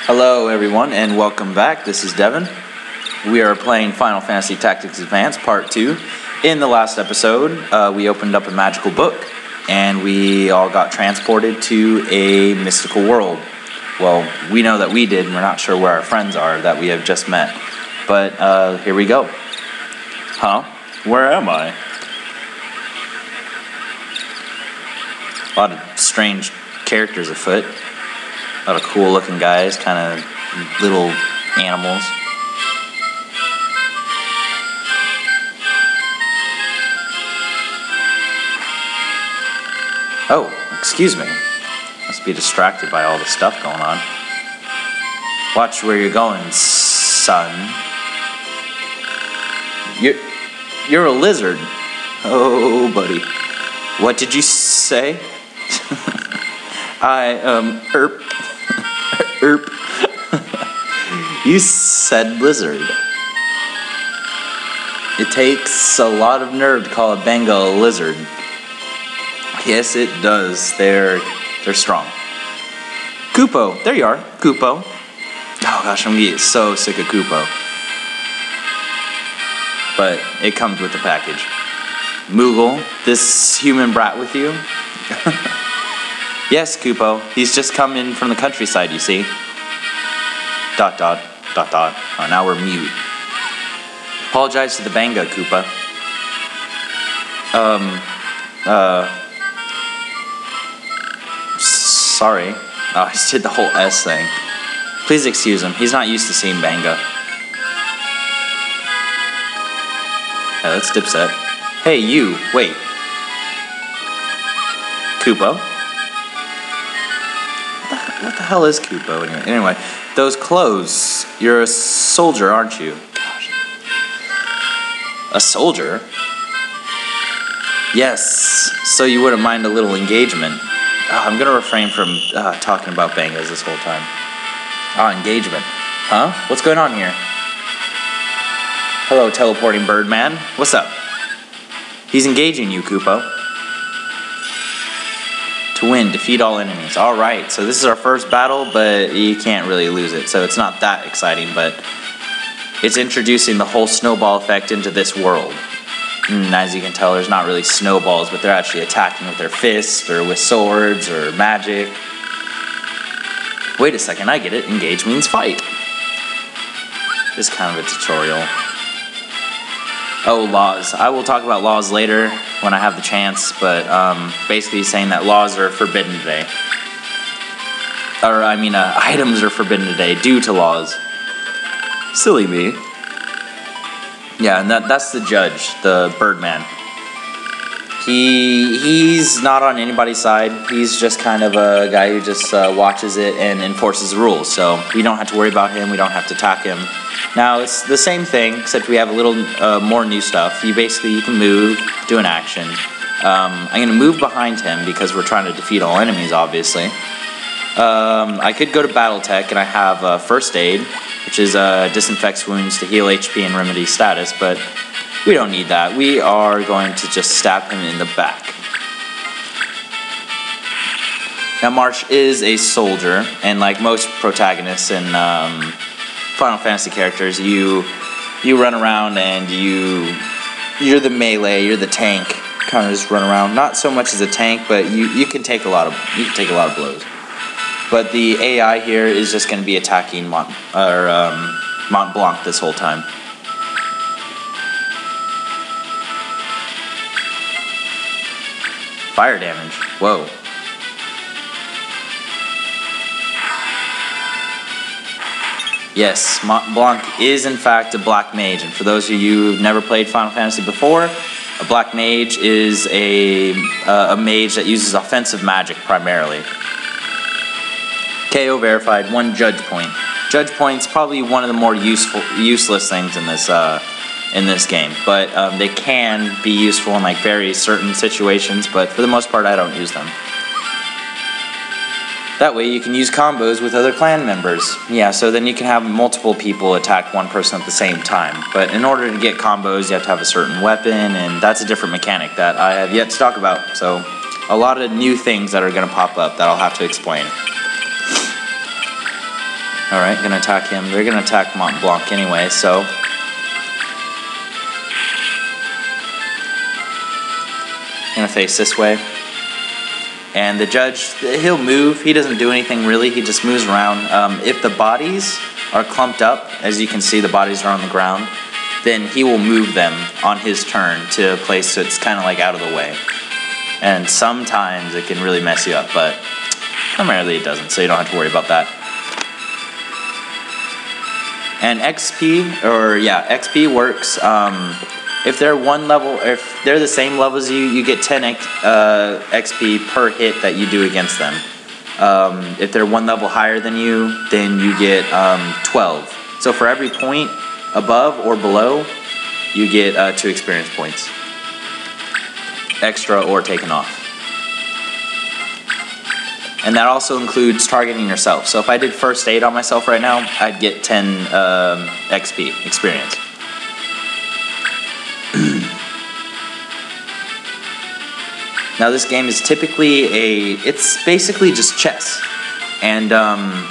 Hello everyone and welcome back. This is Devin. We are playing Final Fantasy Tactics Advance Part 2. In the last episode, we opened up a magical book and we all got transported to a mystical world. Well, we know that we did and we're not sure where our friends are that we have just met. But here we go. Huh? Where am I? A lot of strange characters afoot. A lot of cool looking guys, kind of little animals. Oh, excuse me. Must be distracted by all the stuff going on. Watch where you're going, son. You're a lizard. Oh, buddy. What did you say? Erp. You said lizard. It takes a lot of nerve to call a Bengal a lizard. Yes, it does. They're strong. Kupo. There you are. Kupo. Oh gosh, I'm gonna get so sick of Kupo. But it comes with the package. Moogle, this human brat with you? Yes, Kupo. He's just come in from the countryside, you see. ... Oh, now we're mute. Apologize to the Banga, Koopa. Sorry. Oh, I just did the whole S thing. Please excuse him. He's not used to seeing Banga. Hey, let's dipset. Hey, you. Wait. Koopa? What the hell is Kupo anyway? Anyway, those clothes. You're a soldier, aren't you? Gosh. A soldier? Yes. So you wouldn't mind a little engagement. Oh, I'm gonna refrain from talking about Bangas this whole time. Engagement. Huh? What's going on here? Hello, teleporting Birdman. What's up? He's engaging you, Kupo. To win, defeat all enemies. Alright, so this is our first battle, but you can't really lose it, so it's not that exciting, but it's introducing the whole snowball effect into this world. As you can tell, there's not really snowballs, but they're actually attacking with their fists, or with swords, or magic. Wait a second, I get it. Engage means fight. This is kind of a tutorial. Oh, laws. I will talk about laws later when I have the chance, but basically saying that laws are forbidden today. Or, I mean, items are forbidden today due to laws. Silly me. Yeah, and that's the judge, the Birdman. He's not on anybody's side. He's just kind of a guy who just watches it and enforces the rules. So we don't have to worry about him. We don't have to attack him. Now, it's the same thing, except we have a little more new stuff. You can move, do an action. I'm going to move behind him because we're trying to defeat all enemies, obviously. I could go to Battletech, and I have First Aid, which is disinfects wounds to heal HP and remedy status, but we don't need that. We are going to just stab him in the back. Now, March is a soldier, and like most protagonists in Final Fantasy characters, you run around and you're the melee, you're the tank, kind of just run around. Not so much as a tank, but you can take a lot of blows. But the AI here is just going to be attacking Mont Blanc this whole time. Fire damage. Whoa. Yes, Mont Blanc is in fact a black mage, and for those of you who've never played Final Fantasy before, a black mage is a mage that uses offensive magic primarily. KO verified, 1 judge point. Judge point's probably one of the more useless things in this game, but they can be useful in like very certain situations, but for the most part I don't use them. That way you can use combos with other clan members. Yeah, so then you can have multiple people attack one person at the same time. But in order to get combos, you have to have a certain weapon, and that's a different mechanic that I have yet to talk about. So a lot of new things that are going to pop up that I'll have to explain. Alright, gonna attack him. They're gonna attack Mont Blanc anyway, so. Gonna face this way. And the judge, he'll move. He doesn't do anything really. He just moves around. If the bodies are clumped up, as you can see, the bodies are on the ground, then he will move them on his turn to a place so it's kind of like out of the way. And sometimes it can really mess you up, but primarily it doesn't, so you don't have to worry about that. And XP works. If they're one level, if they're the same level as you, you get 10 XP per hit that you do against them. If they're one level higher than you, then you get 12. So for every point above or below, you get 2 experience points. Extra or taken off. And that also includes targeting yourself. So if I did first aid on myself right now, I'd get 10 XP experience. Now this game is typically it's basically just chess. And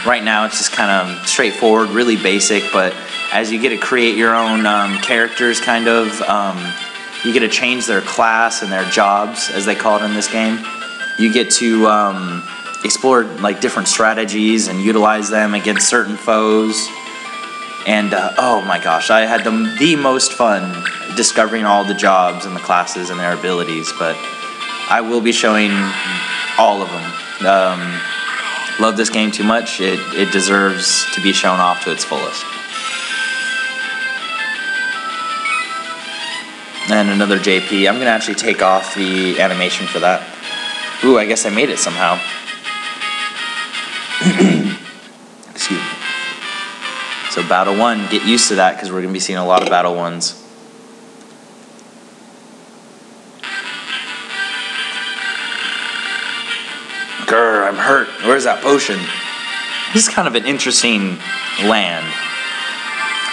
right now it's just kind of straightforward, really basic, but as you get to create your own characters, kind of, you get to change their class and their jobs, as they call it in this game. You get to explore like different strategies and utilize them against certain foes. And oh my gosh, I had the most fun discovering all the jobs and the classes and their abilities, but I will be showing all of them. Love this game too much. It deserves to be shown off to its fullest. And another JP. I'm going to actually take off the animation for that. Ooh, I guess I made it somehow. Excuse me. So Battle 1, get used to that because we're going to be seeing a lot of Battle 1s. Grr, I'm hurt. Where's that potion? This is kind of an interesting land.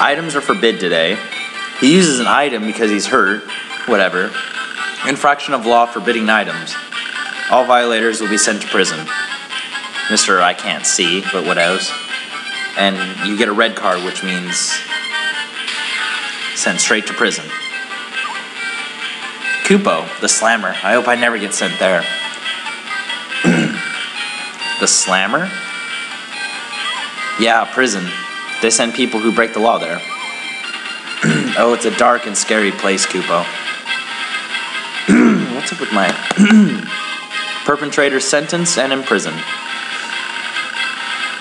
Items are forbid today. He uses an item because he's hurt. Whatever. Infraction of law forbidding items. All violators will be sent to prison. Mr. I can't see, but what else? And you get a red card, which means sent straight to prison. Kupo, the slammer. I hope I never get sent there. The slammer? Yeah, prison. They send people who break the law there. Oh, it's a dark and scary place, Kupo. What's up with my... Perpetrator sentenced and imprisoned.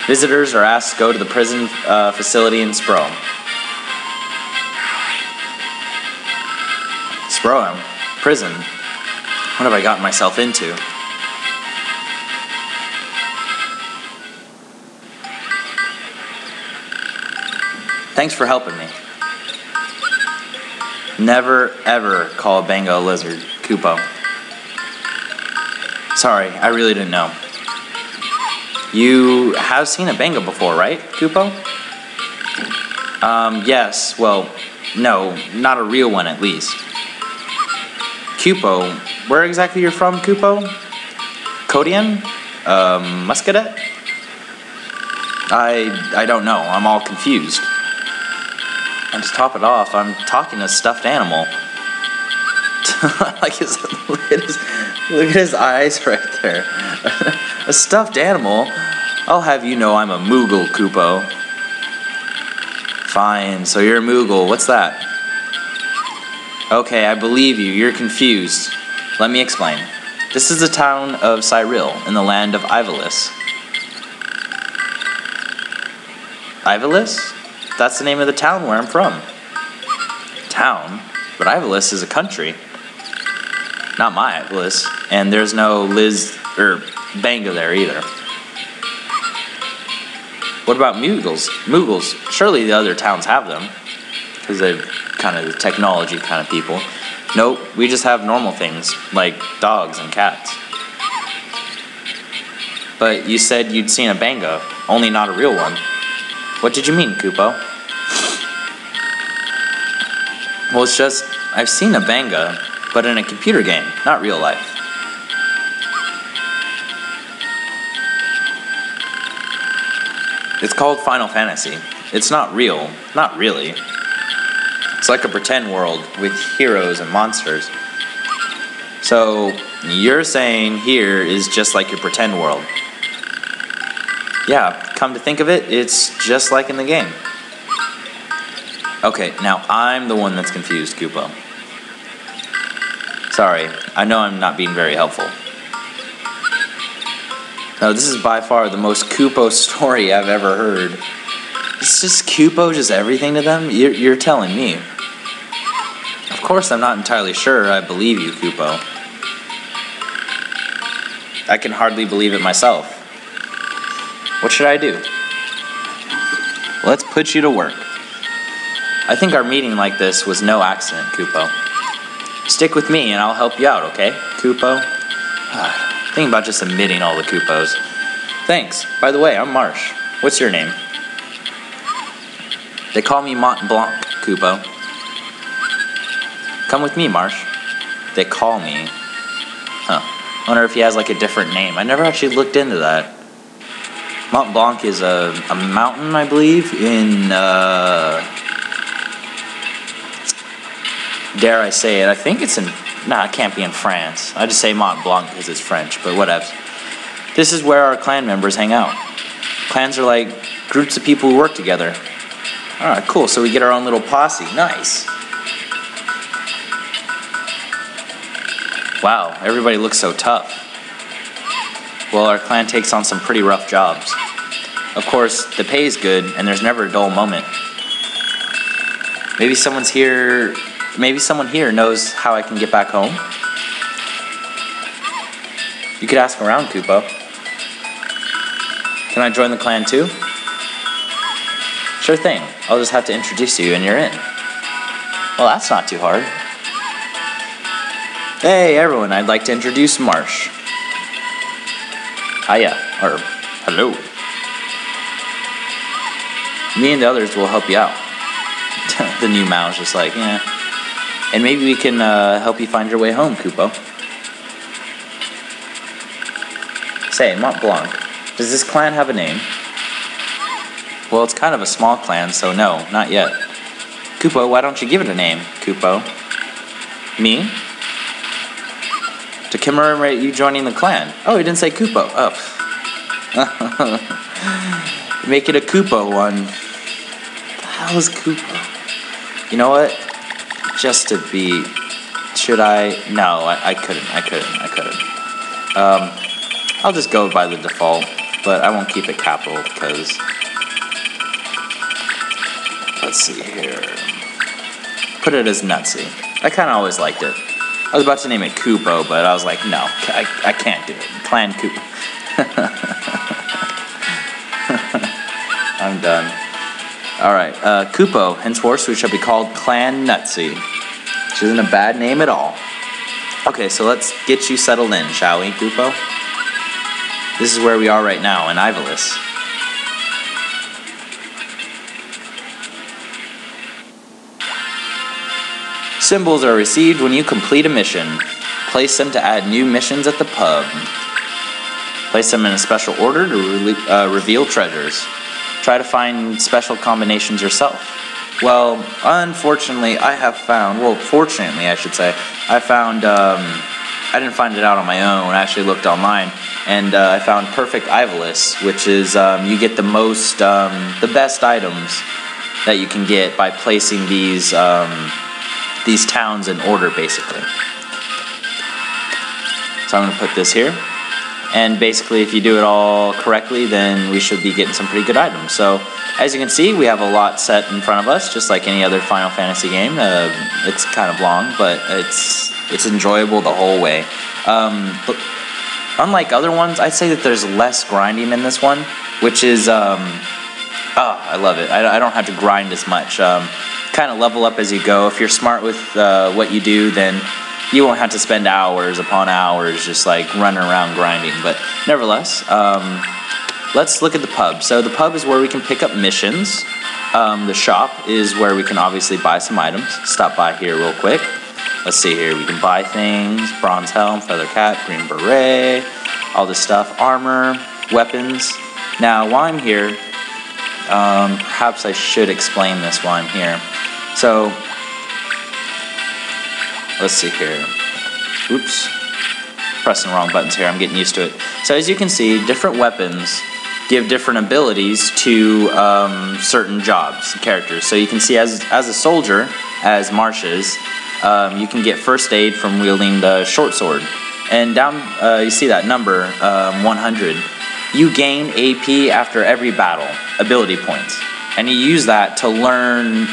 Visitors are asked to go to the prison facility in Spro. Spro, prison. What have I gotten myself into? Thanks for helping me. Never, ever call a Bango a lizard, Kupo. Sorry, I really didn't know. You have seen a Bango before, right, Kupo? Yes, well, no, not a real one at least. Kupo, where exactly you're from, Kupo? Kodian? Muscadet? I don't know, I'm all confused. And to top it off, I'm talking to a stuffed animal. Like look at his eyes right there. A stuffed animal? I'll have you know I'm a Moogle, Kupo. Fine, so you're a Moogle. What's that? Okay, I believe you. You're confused. Let me explain. This is the town of Cyril, in the land of Ivalice. Ivalice? That's the name of the town where I'm from. Town? But Ivalice is a country. Not my Ivalice. And there's no Bango there either. What about Moogles? Moogles? Surely the other towns have them. Because they're kind of the technology kind of people. Nope, we just have normal things, like dogs and cats. But you said you'd seen a Bango, only not a real one. What did you mean, Kupo? Well, it's just, I've seen a Bango, but in a computer game, not real life. It's called Final Fantasy. It's not real. Not really. It's like a pretend world with heroes and monsters. So, you're saying here is just like your pretend world. Yeah, come to think of it, it's just like in the game. Okay, now I'm the one that's confused, Koopo. Sorry, I know I'm not being very helpful. No, this is by far the most Koopo story I've ever heard. It's just Koopo, just everything to them? You're telling me. Of course, I'm not entirely sure I believe you, Koopo. I can hardly believe it myself. What should I do? Let's put you to work. I think our meeting like this was no accident, Koopo. Stick with me and I'll help you out, okay, Koopo? Think about just admitting all the Koopos. Thanks. By the way, I'm Marsh. What's your name? They call me Mont Blanc, Koopo. Come with me, Marsh. They call me. Huh. Wonder if he has like a different name. I never actually looked into that. Mont Blanc is a mountain, I believe, in, dare I say it, I think it's in, nah, it can't be in France. I just say Mont Blanc because it's French, but whatever. This is where our clan members hang out. Clans are like groups of people who work together. Alright, cool, so we get our own little posse. Nice. Wow, everybody looks so tough. Well, our clan takes on some pretty rough jobs. Of course, the pay is good, and there's never a dull moment. Maybe someone here knows how I can get back home. You could ask around, Koopo. Can I join the clan too? Sure thing. I'll just have to introduce you and you're in. Well, that's not too hard. Hey, everyone, I'd like to introduce Marsh. Hiya, or hello. Me and the others will help you out. The new Mao's just like, yeah. And maybe we can help you find your way home, Koopo. Say, Mont Blanc, does this clan have a name? Well, it's kind of a small clan, so no, not yet. Koopo, why don't you give it a name, Koopo? Me? To commemorate you joining the clan. Oh, he didn't say Koopo. Oh. Make it a Koopo one. What the hell is Koopo? You know what? Just to be... Should I? No, I couldn't. I'll just go by the default, but I won't keep it capital because... Let's see here. Put it as Nutsy. I kind of always liked it. I was about to name it Koopo, but I was like, no, I can't do it. Clan Koopo. I'm done. Alright, Koopo, henceforth we shall be called Clan Nutsy. Which isn't a bad name at all. Okay, so let's get you settled in, shall we, Koopo? This is where we are right now, in Ivalice. Symbols are received when you complete a mission. Place them to add new missions at the pub. Place them in a special order to reveal treasures. Try to find special combinations yourself. Well, unfortunately, I have found, well, fortunately, I should say, I found, I didn't find it out on my own. I actually looked online, and I found Perfect Ivalice, which is you get the most, the best items that you can get by placing these towns in order, basically. So I'm going to put this here. And basically, if you do it all correctly, then we should be getting some pretty good items. So, as you can see, we have a lot set in front of us, just like any other Final Fantasy game. It's kind of long, but it's enjoyable the whole way. But unlike other ones, I'd say that there's less grinding in this one, which is, I love it. I don't have to grind as much. Kind of level up as you go. If you're smart with what you do, then you won't have to spend hours upon hours just like running around grinding. But nevertheless, let's look at the pub. So the pub is where we can pick up missions. The shop is where we can obviously buy some items. Stop by here real quick. Let's see here. We can buy things. Bronze helm, feather cap, green beret, all this stuff. Armor, weapons. Now, while I'm here, Perhaps I should explain this while I'm here. So, let's see here. Oops. Pressing the wrong buttons here. I'm getting used to it. So as you can see, different weapons give different abilities to certain jobs and characters. So you can see as a soldier, as Marsh's, you can get first aid from wielding the short sword. And down, you see that number, 100. You gain AP after every battle, ability points. And you use that to learn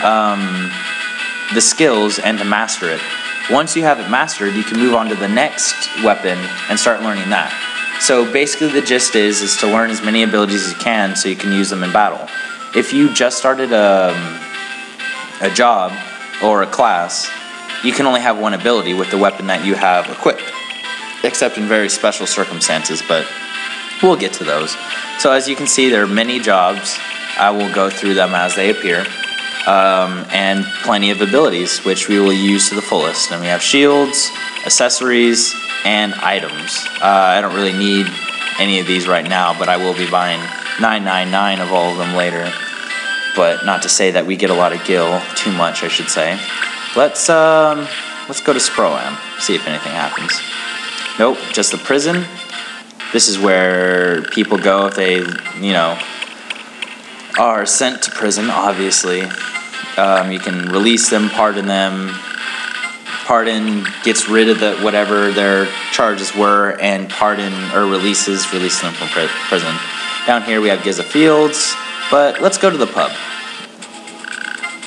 the skills and to master it. Once you have it mastered, you can move on to the next weapon and start learning that. So basically the gist is to learn as many abilities as you can so you can use them in battle. If you just started a job or a class, you can only have one ability with the weapon that you have equipped, except in very special circumstances, but we'll get to those. So as you can see, there are many jobs. I will go through them as they appear, and plenty of abilities, which we will use to the fullest. And we have shields, accessories, and items. I don't really need any of these right now, but I will be buying 999 of all of them later. But not to say that we get a lot of gil, too much I should say. Let's go to Sproam, see if anything happens. Nope, just the prison. This is where people go if they, are sent to prison, obviously. You can release them, pardon them. Pardon gets rid of whatever their charges were, and pardon or releases them from prison. Down here we have Giza Fields, but let's go to the pub.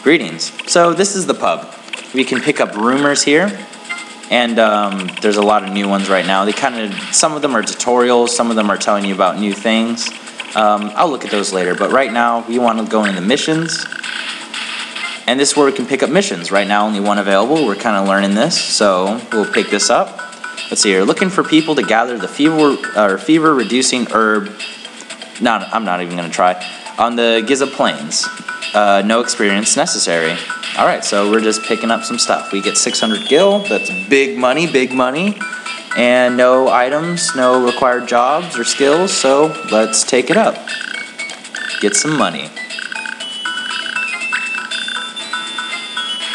Greetings. So this is the pub. We can pick up rumors here, and there's a lot of new ones right now. Some of them are tutorials, some of them are telling you about new things. I'll look at those later, but right now we want to go into missions. And this is where we can pick up missions. Right now only one available. We're kind of learning this, so we'll pick this up. Let's see here. Looking for people to gather the fever reducing herb. No, I'm not even going to try. On the Giza Plains. No experience necessary. Alright, so we're just picking up some stuff. We get 600 gil. That's big money, big money. And no items, no required jobs or skills, so let's take it up. Get some money.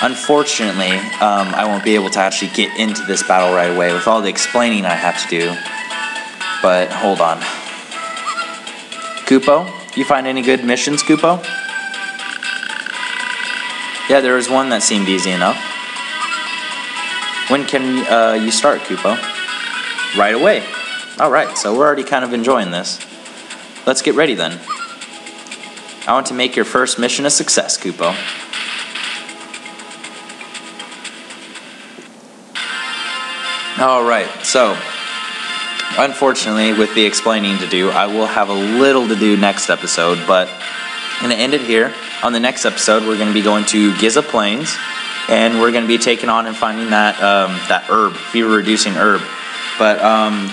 Unfortunately, I won't be able to actually get into this battle right away with all the explaining I have to do. But hold on. Kupo, you find any good missions, Kupo? Yeah, there was one that seemed easy enough. When can you start, Kupo? Right away. Alright, so we're already kind of enjoying this. Let's get ready then. I want to make your first mission a success, Kupo. Alright, so unfortunately with the explaining to do, I will have a little to do next episode, but I'm going to end it here. On the next episode, we're going to be going to Giza Plains, and we're going to be taking on and finding that herb, fever-reducing herb. But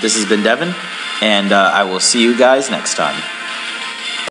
this has been Devin, and I will see you guys next time.